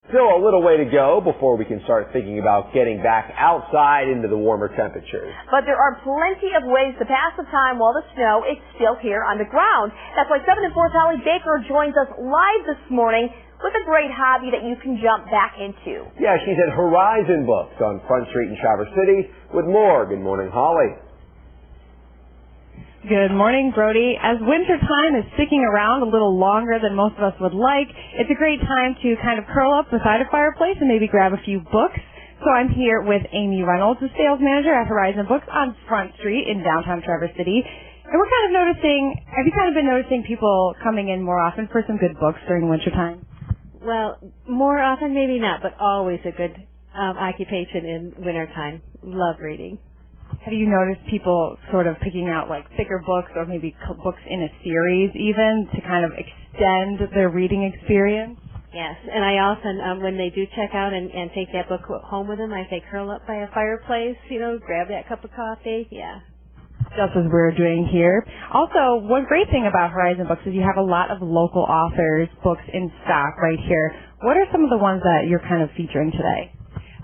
Still a little way to go before we can start thinking about getting back outside into the warmer temperatures. But there are plenty of ways to pass the time while the snow is still here on the ground. That's why 7 and 4's Holly Baker joins us live this morning with a great hobby that you can jump back into. Yeah, she's at Horizon Books on Front Street in Traverse City with more. Good morning, Holly. Good morning, Brody. As winter time is sticking around a little longer than most of us would like, it's a great time to kind of curl up beside a fireplace and maybe grab a few books. So I'm here with Amy Reynolds, the sales manager at Horizon Books on Front Street in downtown Traverse City. And we're kind of noticing, have you kind of been noticing people coming in more often for some good books during winter time? Well, more often maybe not, but always a good occupation in wintertime. Love reading. Have you noticed people sort of picking out like thicker books or maybe books in a series even to kind of extend their reading experience? Yes, and I often, when they do check out and take that book home with them, I say curl up by a fireplace, grab that cup of coffee, yeah. Just as we're doing here. Also, one great thing about Horizon Books is you have a lot of local authors' books in stock right here. What are some of the ones that you're kind of featuring today?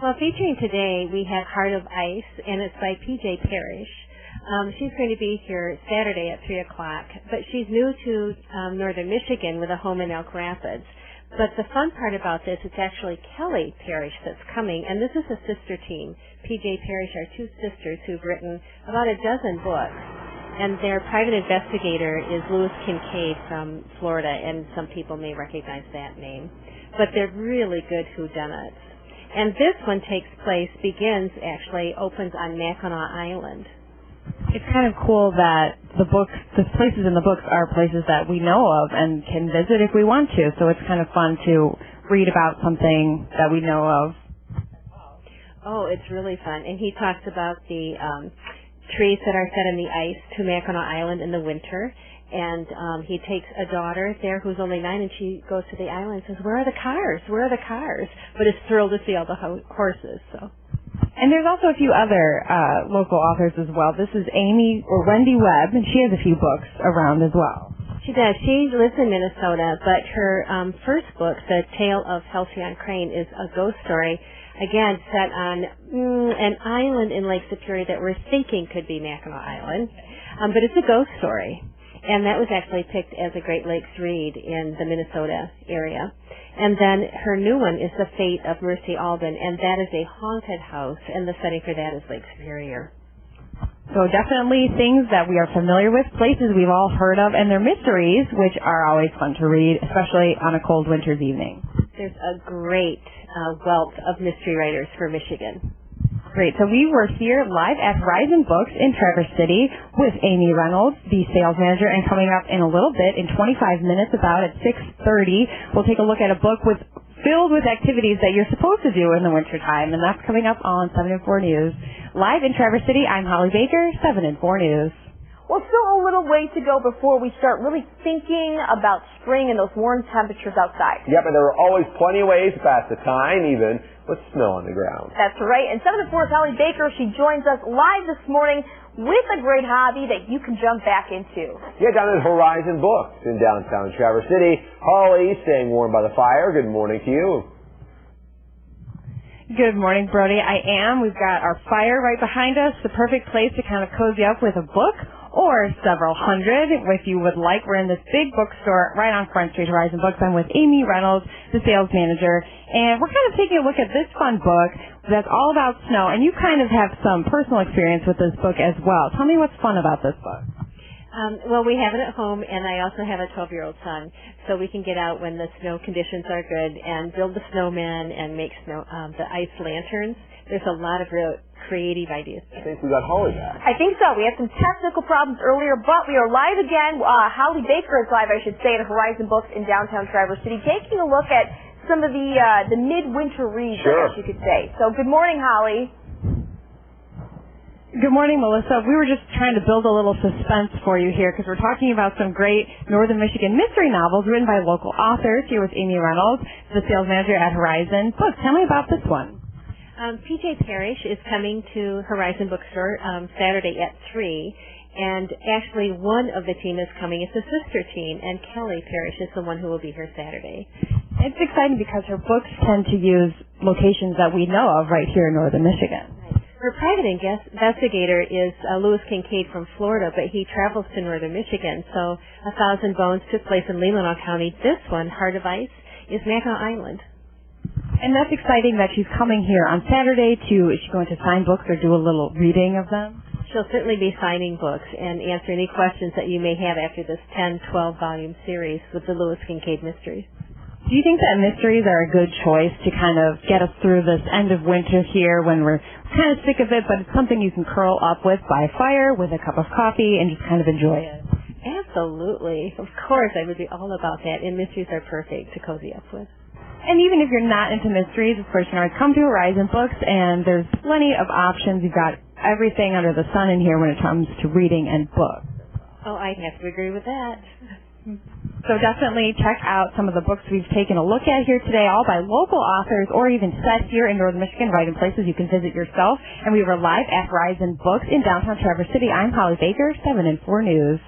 Well, featuring today, we have Heart of Ice, and it's by P.J. Parrish. She's going to be here Saturday at 3 o'clock, but she's new to northern Michigan with a home in Elk Rapids. But the fun part about this, it's actually Kelly Parrish that's coming, and this is a sister team. P.J. Parrish are two sisters who've written about a dozen books, and their private investigator is Louis Kincaid from Florida, and some people may recognize that name. But they're really good whodunits. And this one opens on Mackinac Island. It's kind of cool that the places in the books are places that we know of and can visit if we want to. So it's kind of fun to read about something that we know of. Oh, it's really fun. And he talks about the trees that are set in the ice to Mackinac Island in the winter. And he takes a daughter there who's only 9, and she goes to the island and says, "Where are the cars? Where are the cars?" But is thrilled to see all the horses. So. And there's also a few other local authors as well. This is Wendy Webb, and she has a few books around as well. She does. She lives in Minnesota, but her first book, The Tale of Halcyon Crane, is a ghost story, again, set on an island in Lake Superior that we're thinking could be Mackinac Island. But it's a ghost story. And that was actually picked as a Great Lakes read in the Minnesota area. And then her new one is The Fate of Mercy Alden, and that is a haunted house, and the setting for that is Lake Superior. So definitely things that we are familiar with, places we've all heard of, and they're mysteries, which are always fun to read, especially on a cold winter's evening. There's a great wealth of mystery writers for Michigan. Great. So we were here live at Horizon Books in Traverse City with Amy Reynolds, the sales manager, and coming up in a little bit, in 25 minutes about at 6:30, we'll take a look at a book filled with activities that you're supposed to do in the wintertime, and that's coming up on 7 and 4 News. Live in Traverse City, I'm Holly Baker, 7 and 4 News. Well, still a little way to go before we start really thinking about spring and those warm temperatures outside. Yep, and there are always plenty of ways to pass the time, even with snow on the ground. That's right. And 7 and 4's Holly Baker, she joins us live this morning with a great hobby that you can jump back into. Yeah, down at Horizon Books in downtown Traverse City. Holly, staying warm by the fire. Good morning to you. Good morning, Brody. I am. We've got our fire right behind us, the perfect place to kind of cozy up with a book or several hundred. If you would like, we're in this big bookstore right on Front Street, Horizon Books. I'm with Amy Reynolds, the sales manager, and we're kind of taking a look at this fun book that's all about snow, and you kind of have some personal experience with this book as well. Tell me what's fun about this book. Well, we have it at home, and I also have a 12-year-old son, so we can get out when the snow conditions are good and build the snowman and make the ice lanterns. There's a lot of real creative ideas. I think we got Holly back. I think so. We had some technical problems earlier, but we are live again. Holly Baker is live, I should say, at Horizon Books in downtown Traverse City, taking a look at some of the midwinter reads, I guess you could say. So good morning, Holly. Good morning, Melissa. We were just trying to build a little suspense for you here because we're talking about some great Northern Michigan mystery novels written by local authors here with Amy Reynolds, the sales manager at Horizon Books. Tell me about this one. P.J. Parrish is coming to Horizon Bookstore Saturday at 3, and actually one of the team is coming. It's a sister team, and Kelly Parrish is the one who will be here Saturday. It's exciting because her books tend to use locations that we know of right here in northern Michigan. Her private investigator is Louis Kincaid from Florida, but he travels to northern Michigan. So 1,000 Bones took place in Leelanau County. This one, Heart of Ice, is Mackinac Island. And that's exciting that she's coming here on Saturday is she going to sign books or do a little reading of them? She'll certainly be signing books and answer any questions that you may have after this 10, 12-volume series with the Louis Kincaid Mysteries. Do you think that mysteries are a good choice to kind of get us through this end of winter here when we're kind of sick of it, but it's something you can curl up with by a fire with a cup of coffee and just kind of enjoy it? Absolutely. Of course, I would be all about that, and mysteries are perfect to cozy up with. And even if you're not into mysteries, of course, you can always come to Horizon Books, and there's plenty of options. You've got everything under the sun in here when it comes to reading and books. Oh, I'd have to agree with that. So definitely check out some of the books we've taken a look at here today, all by local authors or even set here in northern Michigan, right in places you can visit yourself. And we were live at Horizon Books in downtown Traverse City. I'm Holly Baker, 7 and 4 News.